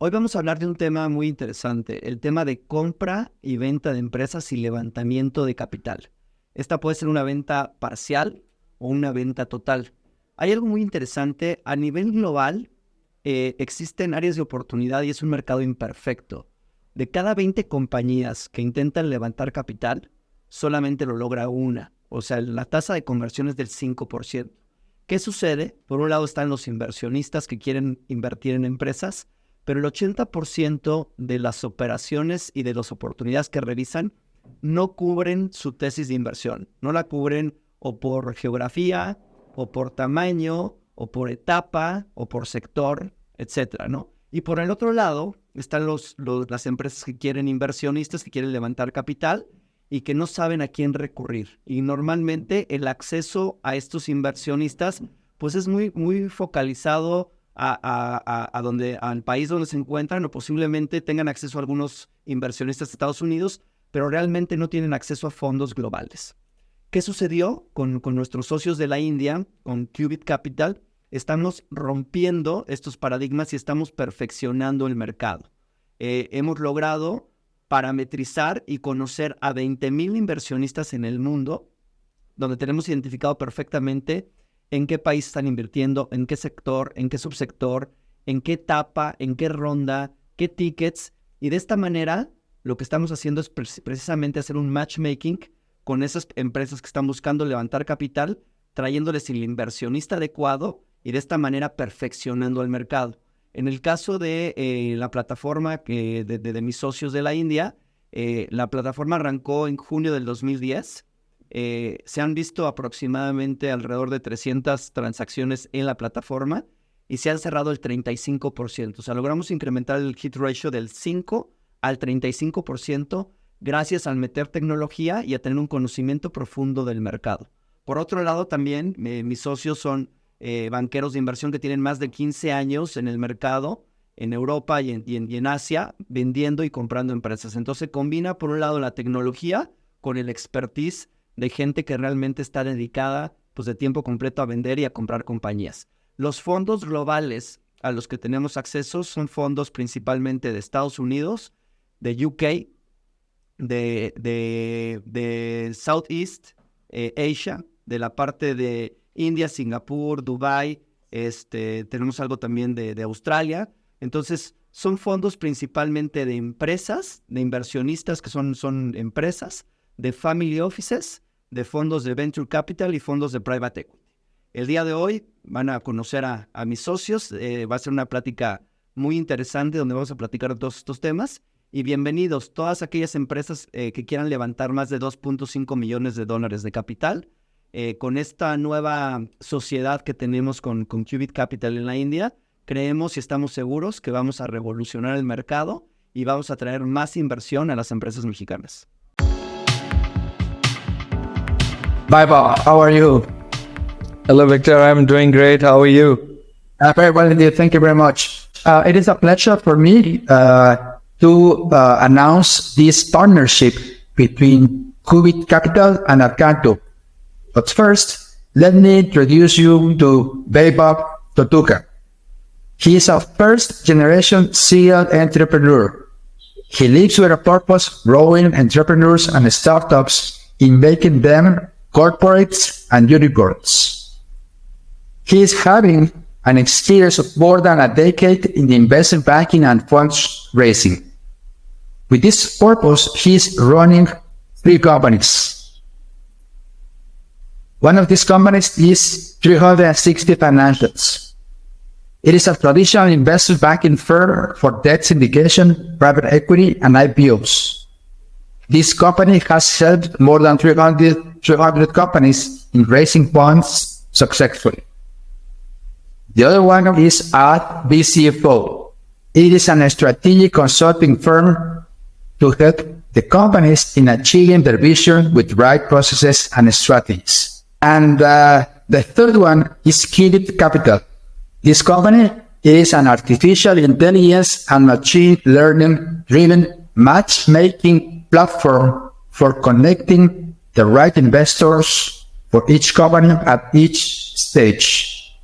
Hoy vamos a hablar de un tema muy interesante, el tema de compra y venta de empresas y levantamiento de capital. Esta puede ser una venta parcial o una venta total. Hay algo muy interesante, a nivel global existen áreas de oportunidad y es un mercado imperfecto. De cada 20 compañías que intentan levantar capital, solamente lo logra una. O sea, la tasa de conversión es del 5%. ¿Qué sucede? Por un lado están los inversionistas que quieren invertir en empresas, pero el 80% de las operaciones y de las oportunidades que revisan no cubren su tesis de inversión. No la cubren o por geografía, o por tamaño, o por etapa, o por sector, etcétera, ¿no? Y por el otro lado están las empresas que quieren inversionistas, que quieren levantar capital y que no saben a quién recurrir. Y normalmente el acceso a estos inversionistas pues es muy focalizado al país donde se encuentran, o posiblemente tengan acceso a algunos inversionistas de Estados Unidos, pero realmente no tienen acceso a fondos globales. ¿Qué sucedió con nuestros socios de la India, con Qubit Capital? Estamos rompiendo estos paradigmas y estamos perfeccionando el mercado. Hemos logrado parametrizar y conocer a 20,000 inversionistas en el mundo, donde tenemos identificado perfectamente en qué país están invirtiendo, en qué sector, en qué subsector, en qué etapa, en qué ronda, qué tickets. Y de esta manera, lo que estamos haciendo es precisamente hacer un matchmaking con esas empresas que están buscando levantar capital, trayéndoles el inversionista adecuado y de esta manera perfeccionando el mercado. En el caso de la plataforma de mis socios de la India, la plataforma arrancó en junio del 2010. Se han visto aproximadamente alrededor de 300 transacciones en la plataforma y se han cerrado el 35%. O sea, logramos incrementar el hit ratio del 5 al 35% gracias al meter tecnología y a tener un conocimiento profundo del mercado. Por otro lado, también mis socios son banqueros de inversión que tienen más de 15 años en el mercado, en Europa y en Asia, vendiendo y comprando empresas. Entonces combina, por un lado, la tecnología con el expertise de gente que realmente está dedicada pues, de tiempo completo a vender y a comprar compañías. Los fondos globales a los que tenemos acceso son fondos principalmente de Estados Unidos, de UK, de Southeast Asia, de la parte de India, Singapur, Dubái, tenemos algo también de Australia. Entonces, son fondos principalmente de empresas, de inversionistas que son empresas, de family offices, de fondos de venture capital y fondos de private equity. El día de hoy van a conocer a mis socios, va a ser una plática muy interesante donde vamos a platicar de todos estos temas. Y bienvenidos todas aquellas empresas que quieran levantar más de $2.5 millones de capital. Con esta nueva sociedad que tenemos con Qubit Capital en la India, creemos y estamos seguros que vamos a revolucionar el mercado y vamos a traer más inversión a las empresas mexicanas. Vaibhav, how are you? Hello, Victor. I'm doing great. How are you? Very well indeed. Thank you very much. It is a pleasure for me to announce this partnership between Qubit Capital and ArCcanto. But first, let me introduce you to Vaibhav Totuka. He is a first-generation serial entrepreneur. He lives with a purpose, growing entrepreneurs and startups in making them corporates and unicorns. He is having an experience of more than a decade in the investment banking and funds raising. With this purpose, he is running 3 companies. One of these companies is 360 Financials. It is a traditional investment banking firm for debt syndication, private equity, and IPOs. This company has helped more than 300 companies in raising funds successfully. The other one is at BCFO. It is a strategic consulting firm to help the companies in achieving their vision with right processes and strategies. And the third one is Qubit Capital. This company is an artificial intelligence and machine learning driven matchmaking platform for connecting the right investors for each company at each stage.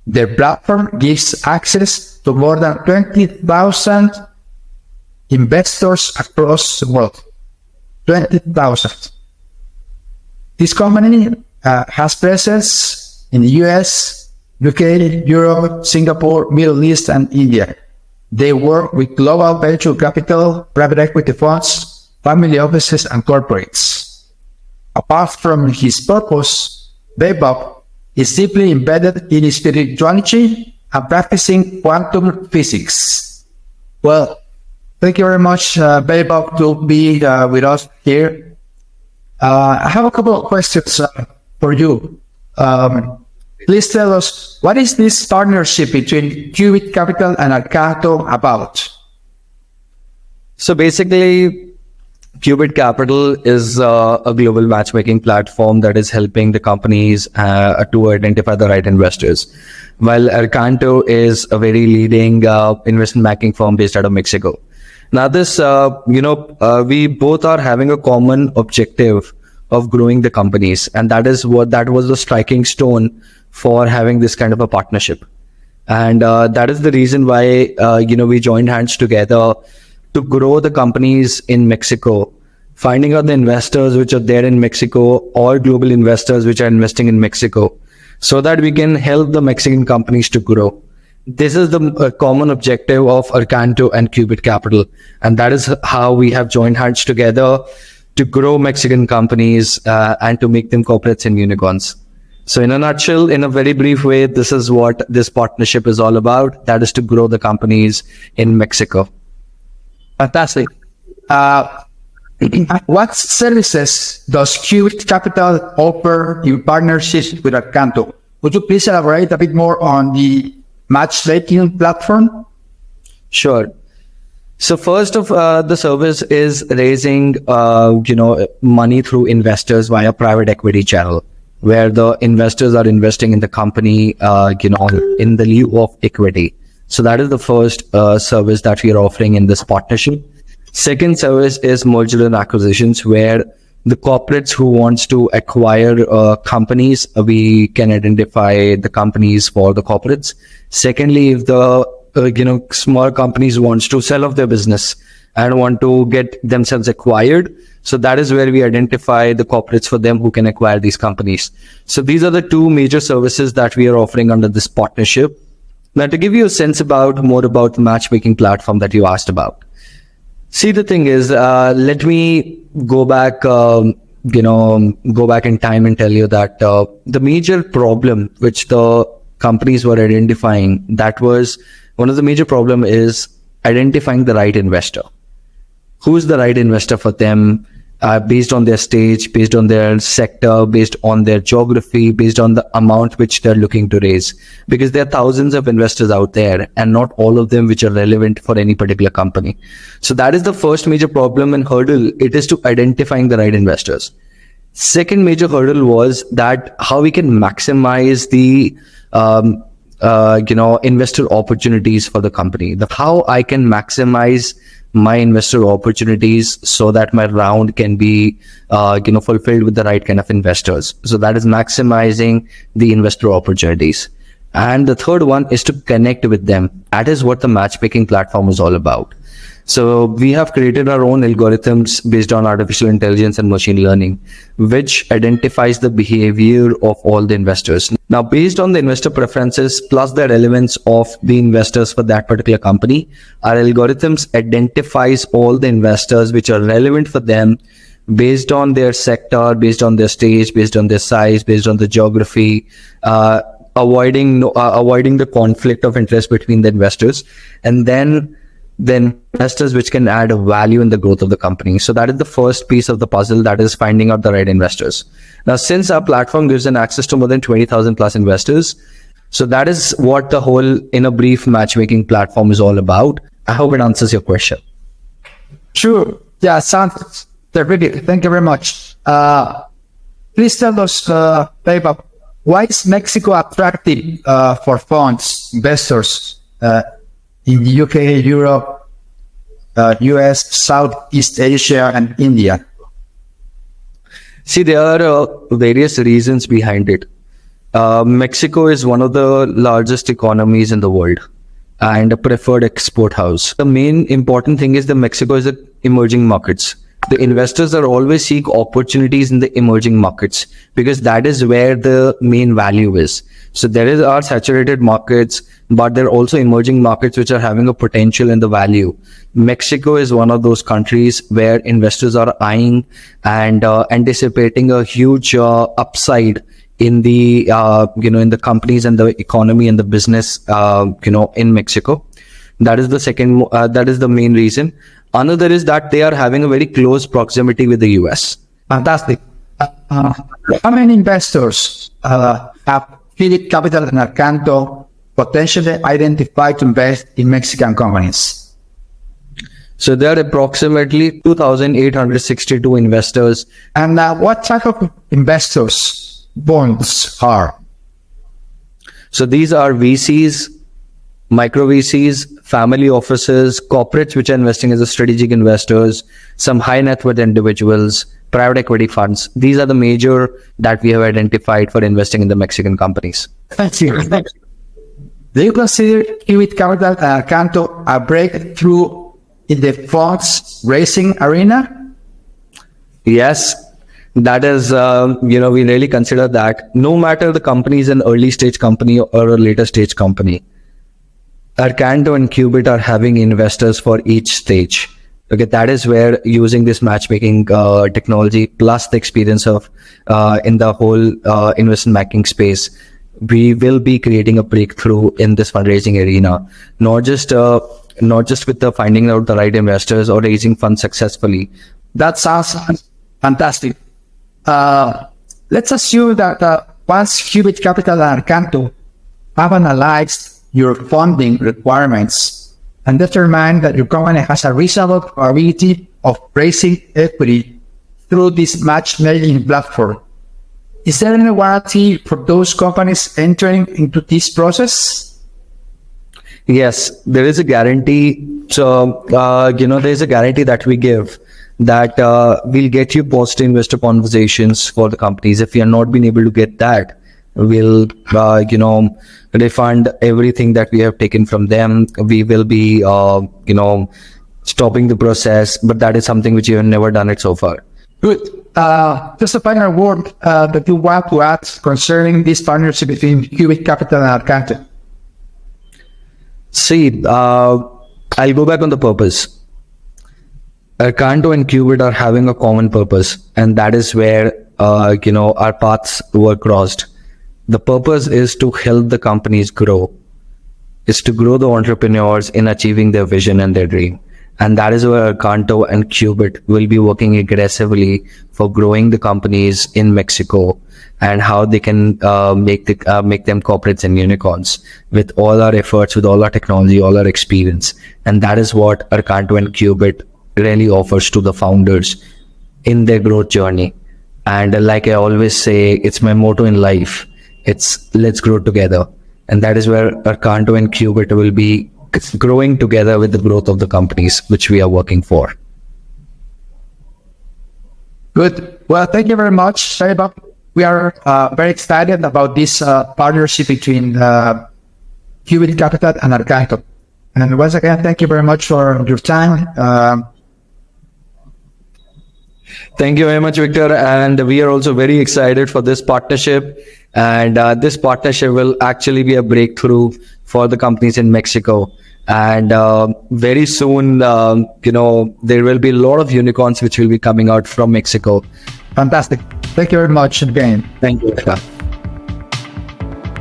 Their platform gives access to more than 20,000 investors across the world. 20,000. This company has presence in the US, UK, Europe, Singapore, Middle East, and India. They work with global venture capital, private equity funds, family offices, and corporates. Apart from his purpose, Vaibhav is deeply embedded in spirituality and practicing quantum physics. Well, thank you very much, Vaibhav, to be with us here. I have a couple of questions for you. Please tell us, what is this partnership between Qubit Capital and ArCcanto about? So basically, Qubit Capital is a global matchmaking platform that is helping the companies to identify the right investors, while ArCcanto is a very leading investment banking firm based out of Mexico. Now this, we both are having a common objective of growing the companies, and that was the striking stone for having this kind of a partnership. And that is the reason why, we joined hands together to grow the companies in Mexico, finding out the investors which are there in Mexico, or global investors which are investing in Mexico, so that we can help the Mexican companies to grow. This is the common objective of ArCcanto and Qubit Capital. And that is how we have joined hands together to grow Mexican companies and to make them corporates and unicorns. So in a nutshell, in a very brief way, this is what this partnership is all about. That is to grow the companies in Mexico. Fantastic. What services does Qubit Capital offer in partnership with ArCcanto? Would you please elaborate a bit more on the matchmaking platform? Sure. So first of the service is raising, money through investors via private equity channel, where the investors are investing in the company, in the lieu of equity. So that is the first service that we are offering in this partnership. Second service is merger and acquisitions, where the corporates who wants to acquire companies, we can identify the companies for the corporates. Secondly, if the small companies wants to sell off their business and want to get themselves acquired, so that is where we identify the corporates for them who can acquire these companies. So these are the two major services that we are offering under this partnership. Now, to give you a sense more about the matchmaking platform that you asked about. See, the thing is, let me go back in time and tell you that the major problem which the companies were identifying, that was one of the major problem is identifying the right investor. Who's the right investor for them, based on their stage, based on their sector, based on their geography, based on the amount which they're looking to raise. Because there are thousands of investors out there and not all of them which are relevant for any particular company. So that is the first major problem and hurdle. It is to identifying the right investors. Second major hurdle was that how we can maximize the investor opportunities for the company. How I can maximize my investor opportunities so that my round can be fulfilled with the right kind of investors. So that is maximizing the investor opportunities. And the third one is to connect with them. That is what the matchmaking platform is all about. So we have created our own algorithms based on artificial intelligence and machine learning, which identifies the behavior of all the investors. Now, based on the investor preferences plus the relevance of the investors for that particular company, our algorithms identifies all the investors which are relevant for them based on their sector, based on their stage, based on their size, based on the geography, avoiding the conflict of interest between the investors, and then the investors which can add a value in the growth of the company. So that is the first piece of the puzzle, that is finding out the right investors. Now, since our platform gives an access to more than 20,000 plus investors, so that is what the whole, in a brief, matchmaking platform is all about. I hope it answers your question. Sure. Yeah, sounds terrific. Thank you very much. Please tell us, Vaibhav, why is Mexico attractive for funds, investors, in the UK, Europe, US, Southeast Asia, and India? See, there are various reasons behind it. Mexico is one of the largest economies in the world and a preferred export house. The main important thing is that Mexico is an emerging markets. The investors are always seek opportunities in the emerging markets because that is where the main value is. So there is our saturated markets, but there are also emerging markets which are having a potential in the value. Mexico is one of those countries where investors are eyeing and anticipating a huge upside in the in the companies and the economy and the business in Mexico. That is the second. That is the main reason. Another is that they are having a very close proximity with the US. Fantastic. How many investors have Qubit Capital and ArCcanto potentially identified to invest in Mexican companies? So there are approximately 2,862 investors. And what type of investors bonds are? So these are VCs, micro VCs, family offices, corporates which are investing as a strategic investors, some high net worth individuals, private equity funds. These are the major that we have identified for investing in the Mexican companies. Thank you. Do you consider Qubit Capital and ArCcanto a breakthrough in the funds raising arena? Yes, that is, we really consider that. No matter the company is an early stage company or a later stage company, ArCcanto and Qubit are having investors for each stage. Okay, that is where using this matchmaking technology plus the experience of in the whole investment banking space, we will be creating a breakthrough in this fundraising arena. Not just with the finding out the right investors or raising funds successfully. That sounds fantastic. Let's assume that once Qubit Capital and ArCcanto have analyzed your funding requirements and determine that your company has a reasonable probability of raising equity through this matchmaking platform, is there any warranty for those companies entering into this process? Yes, there is a guarantee. So, there is a guarantee that we give that we'll get you post-investor conversations for the companies. If we are not being able to get that, we'll, refund everything that we have taken from them. We will be, stopping the process, but that is something which you have never done it so far. Good. Just a final word that you want to add concerning this partnership between Qubit Capital and ArCcanto. See, I'll go back on the purpose. ArCcanto and Qubit are having a common purpose, and that is where, our paths were crossed. The purpose is to help the companies grow, is to grow the entrepreneurs in achieving their vision and their dream. And that is where ArCcanto and Qubit will be working aggressively for growing the companies in Mexico and how they can make them corporates and unicorns with all our efforts, with all our technology, all our experience. And that is what ArCcanto and Qubit really offers to the founders in their growth journey. And like I always say, it's my motto in life. It's let's grow together. And that is where ArCcanto and Qubit will be growing together with the growth of the companies which we are working for. Good. Well, thank you very much, Vaibhav. We are very excited about this partnership between Qubit Capital and ArCcanto. And once again, thank you very much for your time. Thank you very much, Victor. And we are also very excited for this partnership. And this partnership will actually be a breakthrough for the companies in Mexico. And very soon, there will be a lot of unicorns which will be coming out from Mexico. Fantastic. Thank you very much again. Thank you.